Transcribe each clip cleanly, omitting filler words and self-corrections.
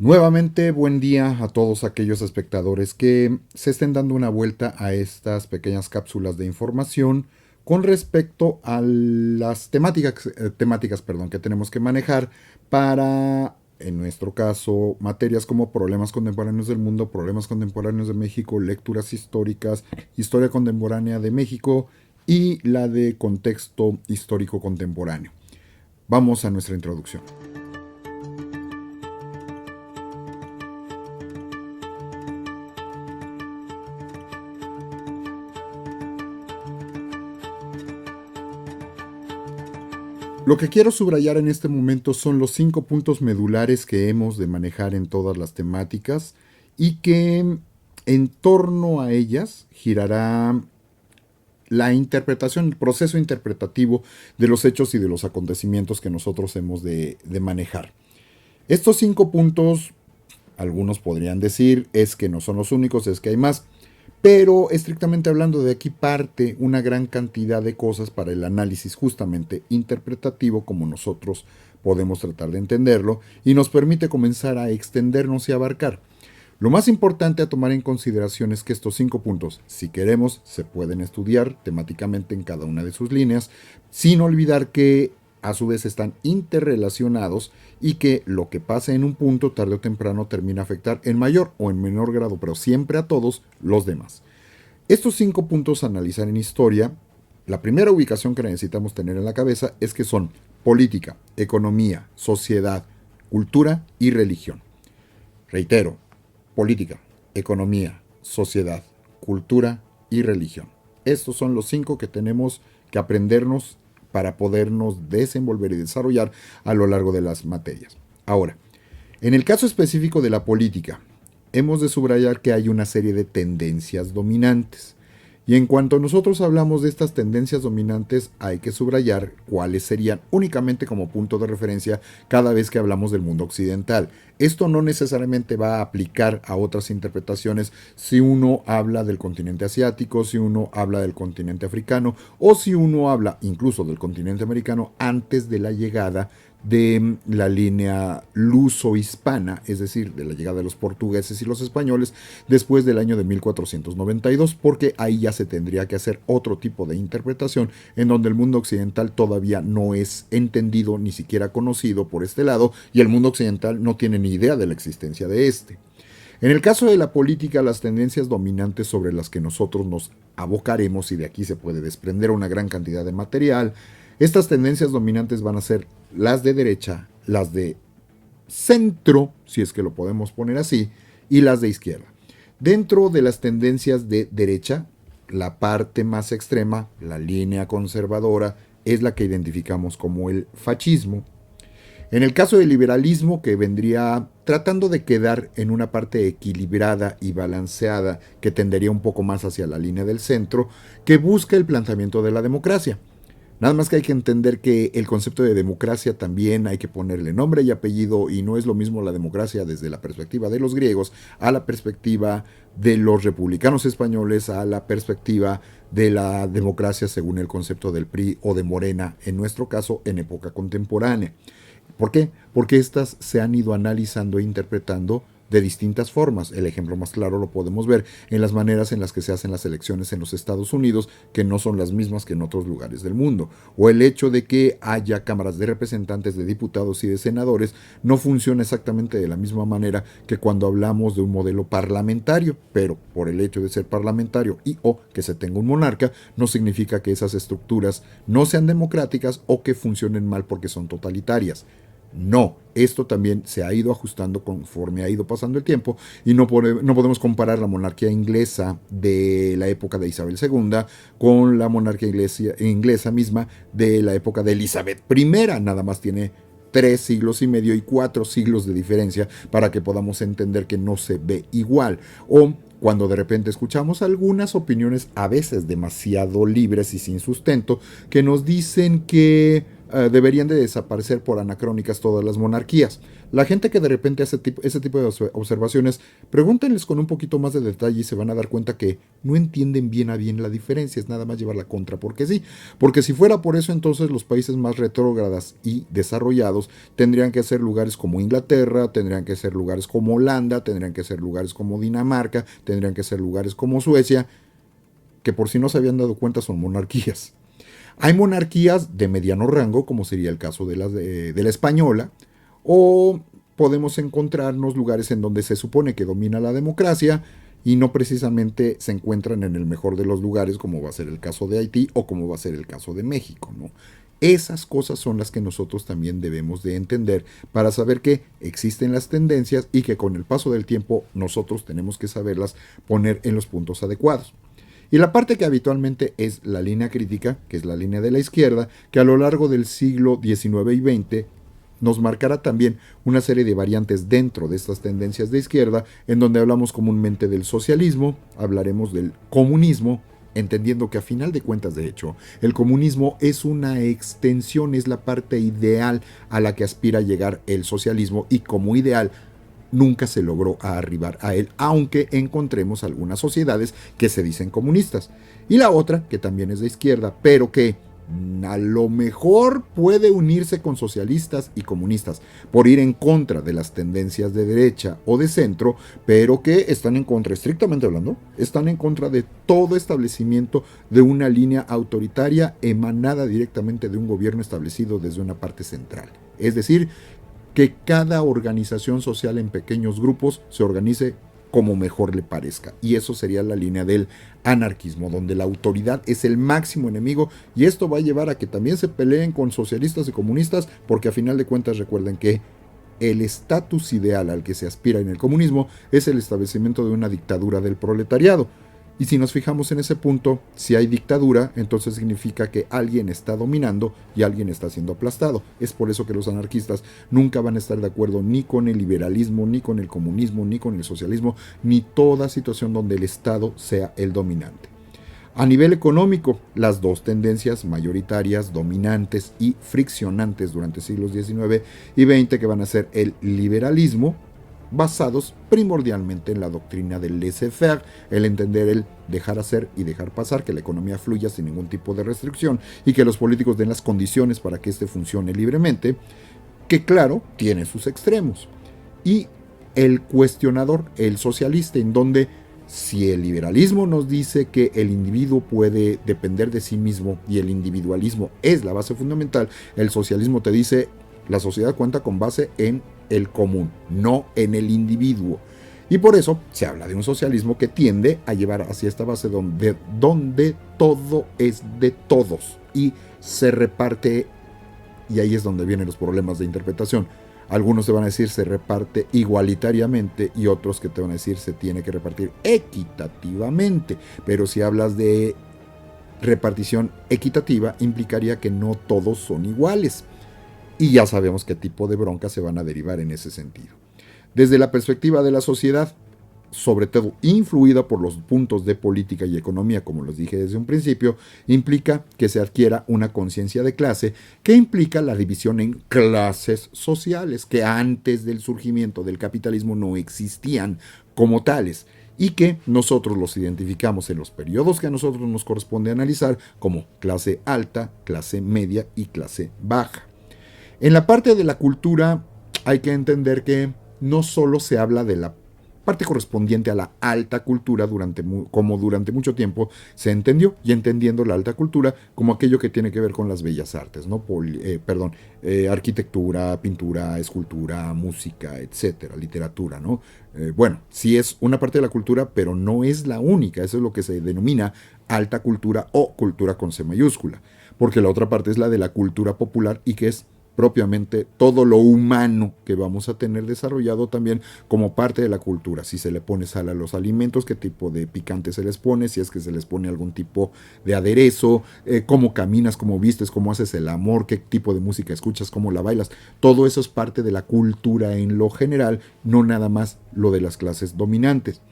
Nuevamente, buen día a todos aquellos espectadores que se estén dando una vuelta a estas pequeñas cápsulas de información con respecto a las temáticas que tenemos que manejar para, en nuestro caso, materias como problemas contemporáneos del mundo, problemas contemporáneos de México, lecturas históricas, historia contemporánea de México y la de contexto histórico contemporáneo. Vamos a nuestra introducción. Lo que quiero subrayar en este momento son los 5 puntos medulares que hemos de manejar en todas las temáticas y que en torno a ellas girará la interpretación, el proceso interpretativo de los hechos y de los acontecimientos que nosotros hemos de manejar. Estos 5 puntos, algunos podrían decir, es que no son los únicos, es que hay más. Pero estrictamente hablando, de aquí parte una gran cantidad de cosas para el análisis justamente interpretativo, como nosotros podemos tratar de entenderlo, y nos permite comenzar a extendernos y abarcar. Lo más importante a tomar en consideración es que estos 5 puntos, si queremos, se pueden estudiar temáticamente en cada una de sus líneas, sin olvidar que a su vez están interrelacionados y que lo que pasa en un punto tarde o temprano termina a afectar en mayor o en menor grado, pero siempre a todos los demás. Estos 5 puntos a analizar en historia, la primera ubicación que necesitamos tener en la cabeza es que son política, economía, sociedad, cultura y religión. Reitero, política, economía, sociedad, cultura y religión. Estos son los 5 que tenemos que aprendernos para podernos desenvolver y desarrollar a lo largo de las materias. Ahora, en el caso específico de la política, hemos de subrayar que hay una serie de tendencias dominantes. Y en cuanto nosotros hablamos de estas tendencias dominantes, hay que subrayar cuáles serían únicamente como punto de referencia cada vez que hablamos del mundo occidental. Esto no necesariamente va a aplicar a otras interpretaciones si uno habla del continente asiático, si uno habla del continente africano o si uno habla incluso del continente americano antes de la llegada de la línea luso-hispana, es decir, de la llegada de los portugueses y los españoles después del año de 1492, porque ahí ya se tendría que hacer otro tipo de interpretación en donde el mundo occidental todavía no es entendido ni siquiera conocido por este lado y el mundo occidental no tiene ni idea de la existencia de este. En el caso de la política, las tendencias dominantes sobre las que nosotros nos abocaremos, y de aquí se puede desprender una gran cantidad de material, estas tendencias dominantes van a ser las de derecha, las de centro, si es que lo podemos poner así, y las de izquierda. Dentro de las tendencias de derecha, la parte más extrema, la línea conservadora, es la que identificamos como el fascismo. En el caso del liberalismo, que vendría tratando de quedar en una parte equilibrada y balanceada, que tendería un poco más hacia la línea del centro, que busca el planteamiento de la democracia. Nada más que hay que entender que el concepto de democracia también hay que ponerle nombre y apellido, y no es lo mismo la democracia desde la perspectiva de los griegos a la perspectiva de los republicanos españoles, a la perspectiva de la democracia según el concepto del PRI o de Morena, en nuestro caso en época contemporánea. ¿Por qué? Porque estas se han ido analizando e interpretando de distintas formas. El ejemplo más claro lo podemos ver en las maneras en las que se hacen las elecciones en los Estados Unidos, que no son las mismas que en otros lugares del mundo. O el hecho de que haya cámaras de representantes, de diputados y de senadores no funciona exactamente de la misma manera que cuando hablamos de un modelo parlamentario, pero por el hecho de ser parlamentario y o que se tenga un monarca, no significa que esas estructuras no sean democráticas o que funcionen mal porque son totalitarias. No, esto también se ha ido ajustando conforme ha ido pasando el tiempo y no podemos comparar la monarquía inglesa de la época de Isabel II con la monarquía inglesa misma de la época de Elizabeth I. Nada más tiene 3 siglos y medio y 4 siglos de diferencia para que podamos entender que no se ve igual. O cuando de repente escuchamos algunas opiniones, a veces demasiado libres y sin sustento, que nos dicen que deberían de desaparecer por anacrónicas todas las monarquías. La gente que de repente hace ese tipo de observaciones, pregúntenles con un poquito más de detalle y se van a dar cuenta que no entienden bien a bien la diferencia, es nada más llevar la contra, porque sí, porque si fuera por eso entonces los países más retrógradas y desarrollados tendrían que ser lugares como Inglaterra, tendrían que ser lugares como Holanda, tendrían que ser lugares como Dinamarca, tendrían que ser lugares como Suecia, que por si no se habían dado cuenta son monarquías. Hay monarquías de mediano rango, como sería el caso de la española, o podemos encontrarnos lugares en donde se supone que domina la democracia y no precisamente se encuentran en el mejor de los lugares, como va a ser el caso de Haití o como va a ser el caso de México, ¿no? Esas cosas son las que nosotros también debemos de entender para saber que existen las tendencias y que con el paso del tiempo nosotros tenemos que saberlas poner en los puntos adecuados. Y la parte que habitualmente es la línea crítica, que es la línea de la izquierda, que a lo largo del siglo XIX y XX nos marcará también una serie de variantes dentro de estas tendencias de izquierda, en donde hablamos comúnmente del socialismo, hablaremos del comunismo, entendiendo que a final de cuentas, de hecho, el comunismo es una extensión, es la parte ideal a la que aspira a llegar el socialismo y como ideal nunca se logró arribar a él, aunque encontremos algunas sociedades que se dicen comunistas. Y la otra, que también es de izquierda, pero que a lo mejor puede unirse con socialistas y comunistas por ir en contra de las tendencias de derecha o de centro, pero que están en contra, estrictamente hablando, están en contra de todo establecimiento de una línea autoritaria emanada directamente de un gobierno establecido desde una parte central. Es decir, que cada organización social en pequeños grupos se organice como mejor le parezca. Y eso sería la línea del anarquismo, donde la autoridad es el máximo enemigo, y esto va a llevar a que también se peleen con socialistas y comunistas, porque a final de cuentas recuerden que el estatus ideal al que se aspira en el comunismo es el establecimiento de una dictadura del proletariado. Y si nos fijamos en ese punto, si hay dictadura, entonces significa que alguien está dominando y alguien está siendo aplastado. Es por eso que los anarquistas nunca van a estar de acuerdo ni con el liberalismo, ni con el comunismo, ni con el socialismo, ni toda situación donde el Estado sea el dominante. A nivel económico, las dos tendencias mayoritarias, dominantes y friccionantes durante siglos XIX y XX, que van a ser el liberalismo, basados primordialmente en la doctrina del laissez-faire, el entender el dejar hacer y dejar pasar, que la economía fluya sin ningún tipo de restricción y que los políticos den las condiciones para que éste funcione libremente, que claro, tiene sus extremos. Y el cuestionador, el socialista, en donde si el liberalismo nos dice que el individuo puede depender de sí mismo y el individualismo es la base fundamental, el socialismo te dice la sociedad cuenta con base en el común, no en el individuo. Y por eso se habla de un socialismo que tiende a llevar hacia esta base donde todo es de todos y se reparte, y ahí es donde vienen los problemas de interpretación. Algunos te van a decir se reparte igualitariamente y otros que te van a decir se tiene que repartir equitativamente. Pero si hablas de repartición equitativa, implicaría que no todos son iguales. Y ya sabemos qué tipo de broncas se van a derivar en ese sentido. Desde la perspectiva de la sociedad, sobre todo influida por los puntos de política y economía, como los dije desde un principio, implica que se adquiera una conciencia de clase que implica la división en clases sociales que antes del surgimiento del capitalismo no existían como tales y que nosotros los identificamos en los periodos que a nosotros nos corresponde analizar como clase alta, clase media y clase baja. En la parte de la cultura hay que entender que no solo se habla de la parte correspondiente a la alta cultura como durante mucho tiempo se entendió, y entendiendo la alta cultura como aquello que tiene que ver con las bellas artes, ¿no? Arquitectura, pintura, escultura, música, etcétera, literatura, ¿no? Bueno, sí es una parte de la cultura, pero no es la única. Eso es lo que se denomina alta cultura o cultura con C mayúscula, porque la otra parte es la de la cultura popular y que es propiamente todo lo humano que vamos a tener desarrollado también como parte de la cultura. Si se le pone sal a los alimentos, qué tipo de picante se les pone, si es que se les pone algún tipo de aderezo, cómo caminas, cómo vistes, cómo haces el amor, qué tipo de música escuchas, cómo la bailas. Todo eso es parte de la cultura en lo general, no nada más lo de las clases dominantes.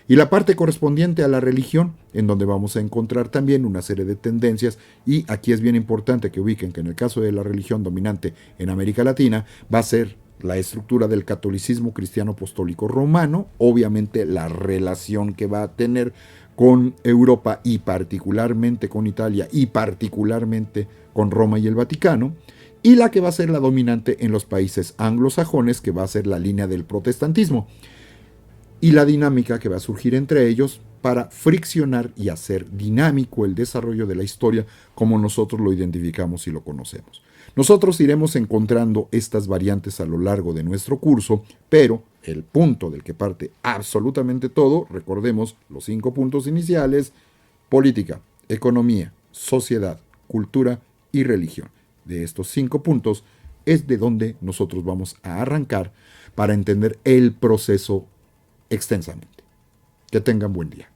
Y la parte correspondiente a la religión, en donde vamos a encontrar también una serie de tendencias, y aquí es bien importante que ubiquen que en el caso de la religión dominante en América Latina va a ser la estructura del catolicismo cristiano apostólico romano, obviamente la relación que va a tener con Europa y particularmente con Italia y particularmente con Roma y el Vaticano, y la que va a ser la dominante en los países anglosajones, que va a ser la línea del protestantismo, y la dinámica que va a surgir entre ellos para friccionar y hacer dinámico el desarrollo de la historia como nosotros lo identificamos y lo conocemos. Nosotros iremos encontrando estas variantes a lo largo de nuestro curso, pero el punto del que parte absolutamente todo, recordemos los 5 puntos iniciales: política, economía, sociedad, cultura y religión. De estos 5 puntos es de donde nosotros vamos a arrancar para entender el proceso extensamente. Que tengan buen día.